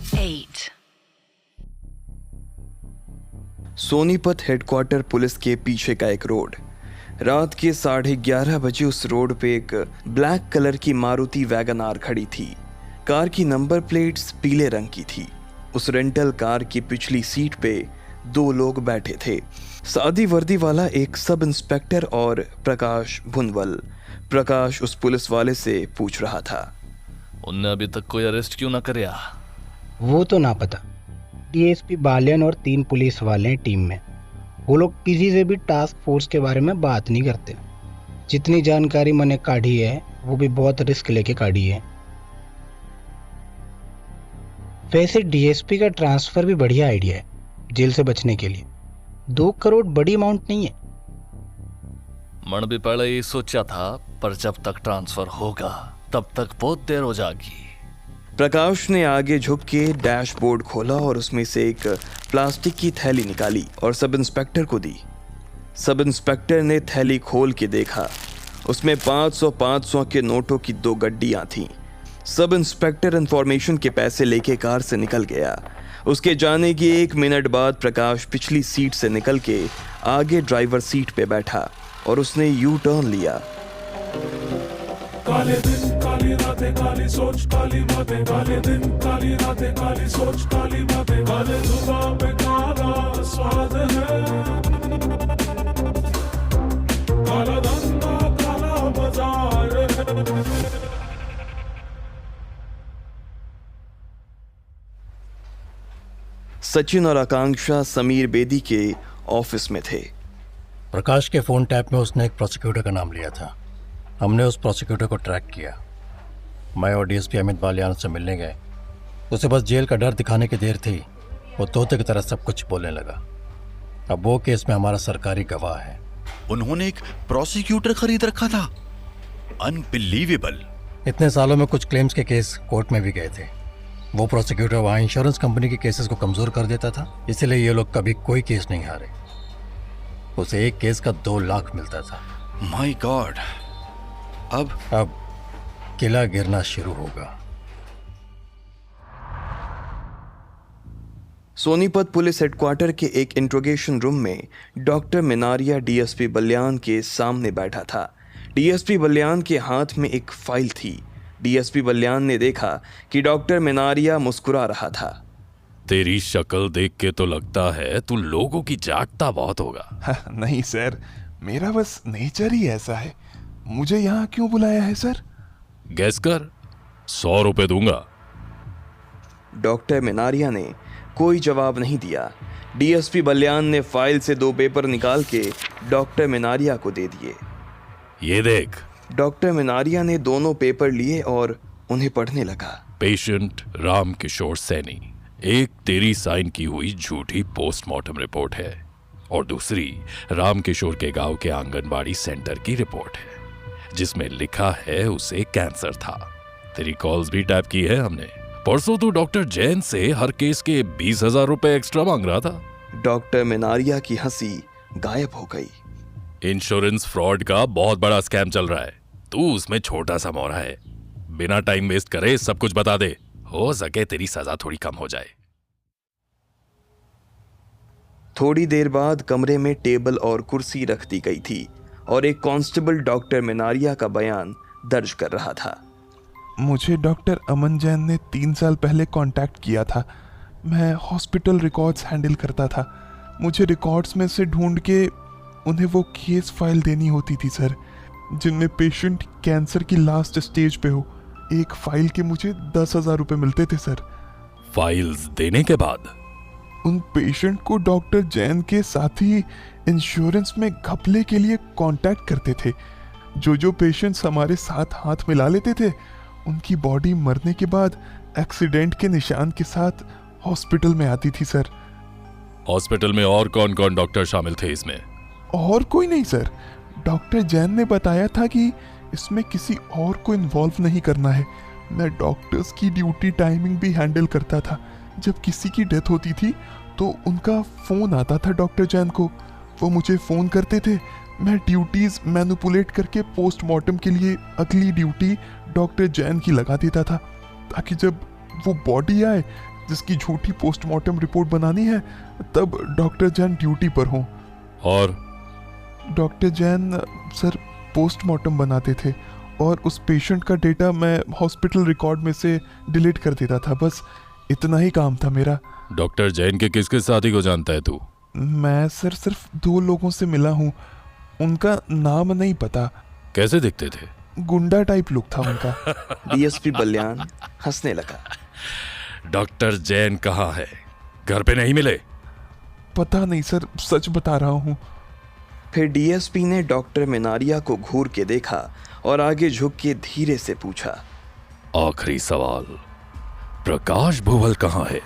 8 Sonipat headquarter police के पीछे का एक रोड। रात के 11:30 बजे उस रोड पे एक ब्लैक कलर की मारुति वैगन आर खड़ी थी। कार की नंबर प्लेट्स पीले रंग की थी। उस रेंटल कार की पिछली सीट पे 2 लोग बैठे थे, सादी वर्दी वाला एक सब इंस्पेक्टर और प्रकाश भुनवल। प्रकाश उस पुलिस वाले से पूछ रहा था, उनने अभी तक कोई अरेस्ट क्यों ना करया? वो तो ना पता। डीएसपी बालियान और 3 पुलिस वाले हैं टीम में। वो लोग किसी से भी टास्क फोर्स के बारे में बात नहीं करते। जितनी जानकारी मैंने काढ़ी है वो भी बहुत रिस्क लेके काढ़ी है। वैसे डीएसपी का ट्रांसफर भी बढ़िया आइडिया है जेल से बचने के लिए। 2 करोड़ बड़ी अमाउंट नहीं है। मन भी पहले ही सोचा था, पर जब तक ट्रांसफर होगा तब तक बहुत देर हो जाएगी। प्रकाश ने आगे झुक के डैशबोर्ड खोला और उसमें से एक प्लास्टिक की थैली निकाली और सब इंस्पेक्टर को दी। सब इंस्पेक्टर ने थैली खोल के देखा। उसमें 500 के नोटों की 2 गड्डियां थीं। सब इंस्पेक्टर इंफॉर्मेशन के पैसे लेके कार से निकल गया। उसके जाने के 1 मिनट बाद प्रकाश पिछली सीट से निकल के आगे ड्राइवर सीट पे बैठा और उसने यू टर्न लिया। काले दिन काली रातें काली सोच काली बातें, काले दिन काली रातें काली सोच काली बातें, काले जुबान पे काला स्वाद है, काला धंधा काला बाजार है। सचिन और आकांक्षा समीर बेदी के ऑफिस में थे। प्रकाश के फोन टैप में उसने एक प्रोसिक्यूटर का नाम लिया था। हमने उस प्रोसिक्यूटर को ट्रैक किया। मैं और डीएसपी अमित बालियान से मिलने गए। उसे बस जेल का डर दिखाने की देर थी। वो तोते की तरह सब कुछ बोलने लगा। अब वो केस में हमारा सरकारी गवाह है। उन्होंने एक प्रोसिक्यूटर खरीद रखा था। अनबिलीवेबल। इतने सालों में कुछ क्लेम्स के केस कोर्ट में भी गए थे। वो प्रोसिक्यूटर वहाँ इंश्योरेंस कंपनी के केसेस को कमजोर कर देता था, इसलिए ये लोग कभी कोई केस नहीं हारे। उसे एक केस का 2 लाख मिलता था। My God. अब किला गिरना शुरू होगा। सोनीपत पुलिस हेडक्वार्टर के एक इंट्रोगेशन रूम में डॉक्टर मिनारिया डीएसपी बलियान के सामने बैठा था। डीएसपी बलियान के हाथ में एक फाइल थी। डीएसपी बलियान ने देखा कि डॉक्टर मिनारिया मुस्कुरा रहा था। तेरी शक्ल देख के तो लगता है तू लोगों की जाटता बहुत होगा। नहीं सर, मेरा बस नेचर ही ऐसा है। मुझे यहाँ क्यों बुलाया है सर? गैस कर, 100 रुपए दूंगा। डॉक्टर मिनारिया ने कोई जवाब नहीं दिया। डीएसपी बलियान ने फाइल से 2 पेपर निकाल के डॉक्टर मिनारिया को दे दिए। ये देख। डॉक्टर मिनारिया ने दोनों पेपर लिए और उन्हें पढ़ने लगा। पेशेंट राम किशोर सैनी। एक तेरी साइन की हुई झूठी पोस्टमार्टम रिपोर्ट है और दूसरी राम किशोर के गांव के आंगनबाड़ी सेंटर की रिपोर्ट है जिसमें लिखा है उसे कैंसर था। तेरी कॉल्स भी टैप की है हमने। परसों तो डॉक्टर जैन से हर केस के 20,000 रुपए एक्स्ट्रा मांग रहा था। डॉक्टर मिनारिया की हंसी गायब हो गई। इंश्योरेंस फ्रॉड का बहुत बड़ा स्कैम चल रहा है। तू उसमें छोटा सा मोहरा है। बिना टाइम वेस्ट करे सब कुछ बता दे, हो सके तेरी सजा थोड़ी कम हो जाए। थोड़ी देर बाद कमरे में टेबल और कुर्सी रख दी गई थी और एक कांस्टेबल डॉक्टर मिनारिया का बयान दर्ज कर रहा था। मुझे डॉक्टर अमन जैन ने 3 साल पहले कांटेक्ट किया था। मैं हॉस्पिटल रिकॉर्ड्स हैंडल करता था। मुझे रिकॉर्ड्स में से ढूंढ के उन्हें वो केस फाइल देनी होती थी सर, जिनमें पेशेंट कैंसर की लास्ट स्टेज पे हो। एक फाइल के मुझे 10,000 रुपए मिलते थे सर। फाइल्स देने के बाद उन पेशेंट को डॉक्टर जैन के साथी इंश्योरेंस में घपले के लिए कांटेक्ट करते थे। जो पेशेंट्स हमारे साथ हाथ मिला लेते थे उनकी बॉडी मरने के बाद एक्सीडेंट के निशान के साथ हॉस्पिटल में आती थी सर। हॉस्पिटल में और कौन कौन डॉक्टर शामिल थे इसमें? और कोई नहीं सर। डॉक्टर जैन ने बताया था कि इसमें किसी और को इन्वॉल्व नहीं करना है। मैं डॉक्टर्स की ड्यूटी टाइमिंग भी हैंडल करता था। जब किसी की डेथ होती थी तो उनका फ़ोन आता था डॉक्टर जैन को। वो मुझे फ़ोन करते थे। मैं ड्यूटीज़ मैनिपुलेट करके पोस्टमार्टम के लिए अगली ड्यूटी डॉक्टर जैन की लगा देता था, ताकि जब वो बॉडी आए जिसकी झूठी पोस्टमार्टम रिपोर्ट बनानी है, तब डॉक्टर जैन ड्यूटी पर हों। और डॉक्टर जैन सर पोस्टमार्टम बनाते थे और उस पेशेंट का डेटा मैं हॉस्पिटल रिकॉर्ड में से डिलीट कर देता था। बस इतना ही काम था मेरा। डॉक्टर जैन के किस किस साथी को जानता है तू? मैं सर सिर्फ 2 लोगों से मिला हूँ, उनका नाम नहीं पता। कैसे दिखते थे? गुंडा टाइप लुक था उनका। डीएसपी बल्यान हंसने लगा। डॉक्टर जैन कहाँ है? घर पे नहीं मिले? पता नहीं सर, सच बता रहा हूँ। फिर डीएसपी ने डॉक्टर मिनारिया को घूर के देखा और आगे झुक के धीरे से पूछा, आखिरी सवाल, प्रकाश भुवल कहाँ है?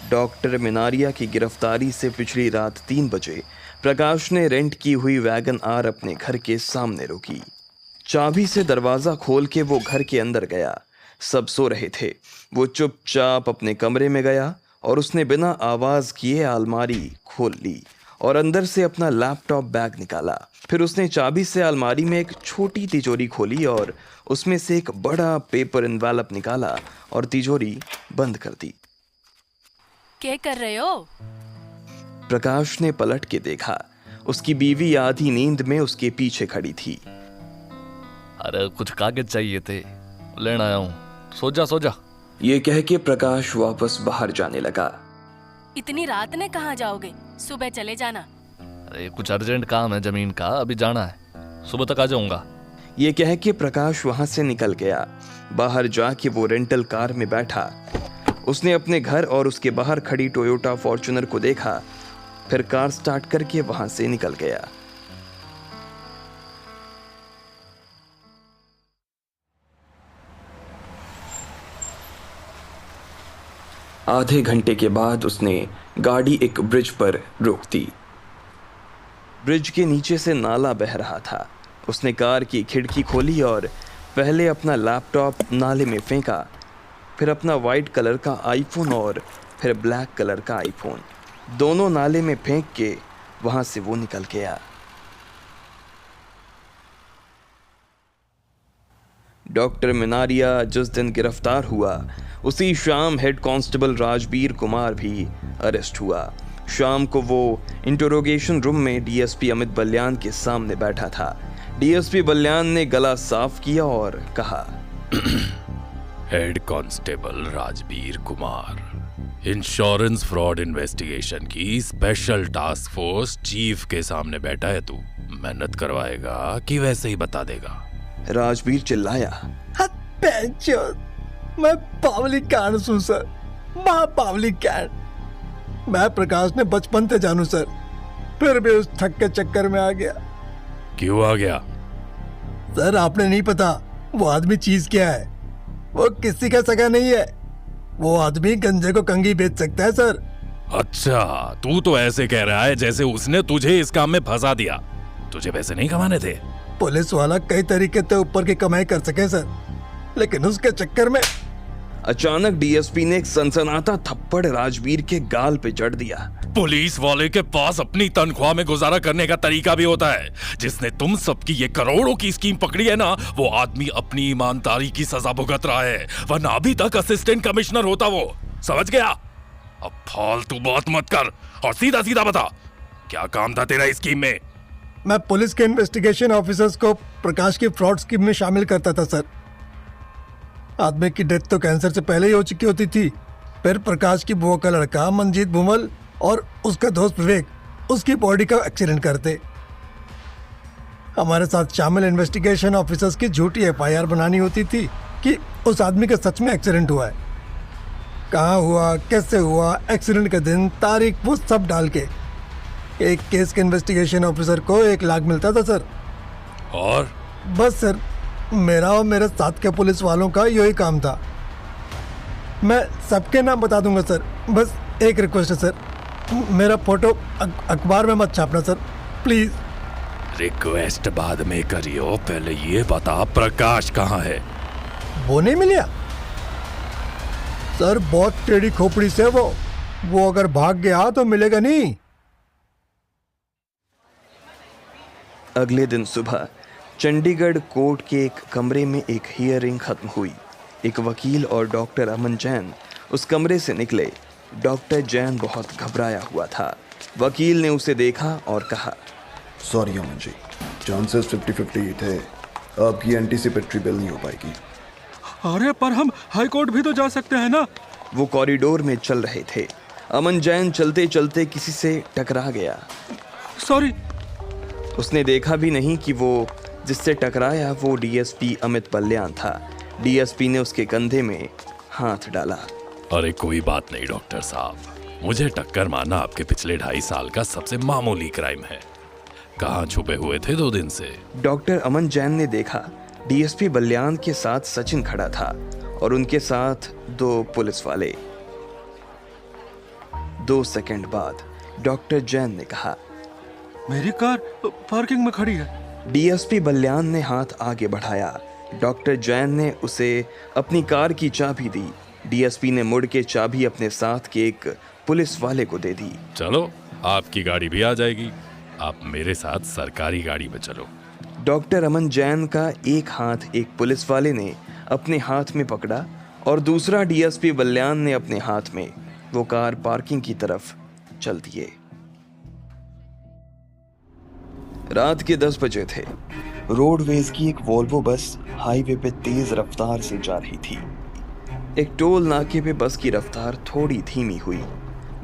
डॉक्टर मिनारिया की गिरफ्तारी से पिछली रात 3 बजे प्रकाश ने रेंट की हुई वैगन आर अपने घर के सामने रोकी। चाबी से दरवाजा खोल के वो घर के अंदर गया। सब सो रहे थे। वो चुपचाप अपने कमरे में गया और उसने बिना आवाज किए अलमारी खोल ली और अंदर से अपना लैपटॉप बैग निकाला। फिर उसने चाबी से अलमारी में एक छोटी तिजोरी खोली और उसमें से एक बड़ा पेपर एनवेलप निकाला और तिजोरी बंद कर दी। क्या कर रहे हो? प्रकाश ने पलट के देखा। उसकी बीवी आधी नींद में उसके पीछे खड़ी थी। अरे कुछ कागज चाहिए थे, लेना आया हूँ। सो जा सो जा। ये कह के प्रकाश वापस बाहर जाने लगा। इतनी रात में कहाँ जाओगे? सुबह चले जाना। अरे कुछ अर्जेंट काम है जमीन का, अभी जाना है, सुबह तक आ जाऊंगा। ये कह के प्रकाश वहां से निकल गया। बाहर जाके वो रेंटल कार में बैठा। उसने अपने घर और उसके बाहर खड़ी टोयोटा फॉर्च्यूनर को देखा, फिर कार स्टार्ट करके वहां से निकल गया। आधे घंटे के बाद उसने गाड़ी एक ब्रिज पर रोक दी। ब्रिज के नीचे से नाला बह रहा था। उसने कार की खिड़की खोली और पहले अपना लैपटॉप नाले में फेंका, फिर अपना वाइट कलर का आईफोन और फिर ब्लैक कलर का आईफोन, दोनों नाले में फेंक के वहां से वो निकल गया। डॉक्टर मिनारिया जिस दिन गिरफ्तार हुआ, उसी शाम हेड कांस्टेबल राजबीर कुमार भी अरेस्ट हुआ। शाम को वो इंटरोगेशन रूम में डीएसपी अमित बल्यान के सामने बैठा था। डीएसपी बल्यान ने गला साफ किया और कहा, head constable Rajbir Kumar, insurance fraud investigation की स्पेशल टास्क फोर्स चीफ के सामने बैठा है तू। मेहनत करवाएगा कि वैसे ही बता देगा? राजबीर चिल्लाया, मैं पावली कैंड हूँ सर, पावली कैंड। मैं प्रकाश ने बचपन से जानू सर, फिर भी उस ठग के चक्कर में आ गया। क्यों आ गया? सर आपने नहीं पता वो आदमी चीज क्या है। वो किसी का सगा नहीं है। वो आदमी गंजे को कंघी बेच सकता है सर। अच्छा, तू तो ऐसे कह रहा है जैसे उसने तुझे इस काम में फंसा दिया। तुझे पैसे नहीं कमाने थे? पुलिस वाला कई तरीके से ऊपर की कमाई कर सके सर, लेकिन उसके चक्कर में। अचानक डीएसपी ने एक सनसनाता थप्पड़ राजबीर के गाल पे जड़ दिया। पुलिस वाले के पास अपनी तनख्वाह में गुजारा करने का तरीका भी होता है। जिसने तुम सबकी ये करोड़ों की स्कीम पकड़ी है ना, वो आदमी अपनी ईमानदारी की सजा भुगत रहा है, वरना अभी तक असिस्टेंट कमिश्नर होता वो। समझ गया? अब फालतू बात मत कर और सीधा सीधा बता, क्या काम था तेरा स्कीम में? मैं पुलिस के इन्वेस्टिगेशन ऑफिसर्स को प्रकाश की फ्रॉड स्कीम में शामिल करता था सर। आदमी की डेथ तो कैंसर से पहले ही हो चुकी होती थी। फिर प्रकाश की बुआ का लड़का मंजीत भुमल और उसका दोस्त विवेक उसकी बॉडी का एक्सीडेंट करते। हमारे साथ शामिल इन्वेस्टिगेशन ऑफिसर्स की झूठी एफआईआर बनानी होती थी कि उस आदमी का सच में एक्सीडेंट हुआ है, कहाँ हुआ, कैसे हुआ, एक्सीडेंट का दिन, तारीख, वो सब डाल के एक केस के इन्वेस्टिगेशन ऑफिसर को 1 लाख मिलता था सर। और बस सर, मेरा और मेरे साथ के पुलिस वालों का यही काम था। मैं सबके नाम बता दूंगा सर, बस एक रिक्वेस्ट है सर, मेरा फोटो अखबार में मत छापना सर, प्लीज। रिक्वेस्ट बाद में करियो, पहले ये बता प्रकाश कहाँ है? वो नहीं मिला सर, बहुत टेढ़ी खोपड़ी से वो अगर भाग गया तो मिलेगा नहीं। अगले दिन सुबह चंडीगढ़ कोर्ट के एक कमरे में एक हियरिंग खत्म हुई। एक वकील और डॉक्टर अमन जैन उस कमरे से निकले। डॉक्टर जैन बहुत घबराया हुआ था। वकील ने उसे देखा और कहा, सॉरी अमन जी, चांसेस 50-50 ही थे, आपकी एंटीसिपेटरी बिल नहीं हो पाएगी। अरे पर हम हाई कोर्ट भी तो जा सकते हैं ना। वो कॉरिडोर में चल रहे थे। अमन जैन चलते चलते किसी से टकरा गया। सॉरी। उसने देखा भी नहीं कि वो जिससे टकराया वो डीएसपी अमित बल्यान था। डीएसपी ने उसके कंधे में हाथ डाला। अरे कोई बात नहीं डॉक्टर साहब, मुझे टक्कर मारना आपके पिछले 2.5 साल का सबसे मामूली क्राइम है। कहाँ छुपे हुए थे 2 दिन से? डॉक्टर अमन जैन ने देखा डीएसपी बल्यान के साथ सचिन खड़ा था और उनके साथ 2 पुलिस वाले। 2 सेकंड बाद डॉक्टर जैन ने कहा, मेरी कार पार्किंग में खड़ी है। डीएसपी बल्यान ने हाथ आगे बढ़ाया। डॉक्टर जैन ने उसे अपनी कार की चाबी दी। डीएसपी ने मुड़ के चाबी अपने साथ के एक पुलिस वाले को दे दी। चलो, आपकी गाड़ी भी आ जाएगी। आप मेरे साथ सरकारी गाड़ी में चलो। डॉक्टर अमन जैन का एक हाथ एक पुलिस वाले ने अपने हाथ में पकड़ा और दूसरा डीएसपी बल्यान ने अपने हाथ में। वो कार पार्किंग की तरफ चल दिए। रात के 10 बजे थे। रोडवेज की एक वोल्वो बस हाईवे पे तेज रफ्तार से जा रही थी। एक टोल नाके पे बस की रफ्तार थोड़ी धीमी हुई।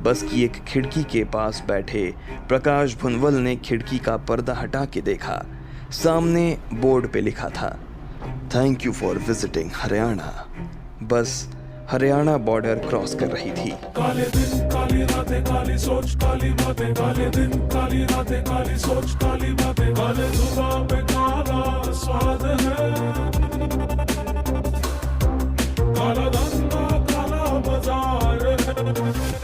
बस की एक खिड़की के पास बैठे प्रकाश भुनवल ने खिड़की का पर्दा हटा के देखा। सामने बोर्ड पे लिखा था, thank you for visiting Haryana. बस हरियाणा बॉर्डर क्रॉस कर रही थी। काले दिन काली रातें काली सोच काली बातें, काले दिन काली रातें काली सोच काली बातें, काले जुबां पे काला स्वाद है, काला धंधा काला बाजार है।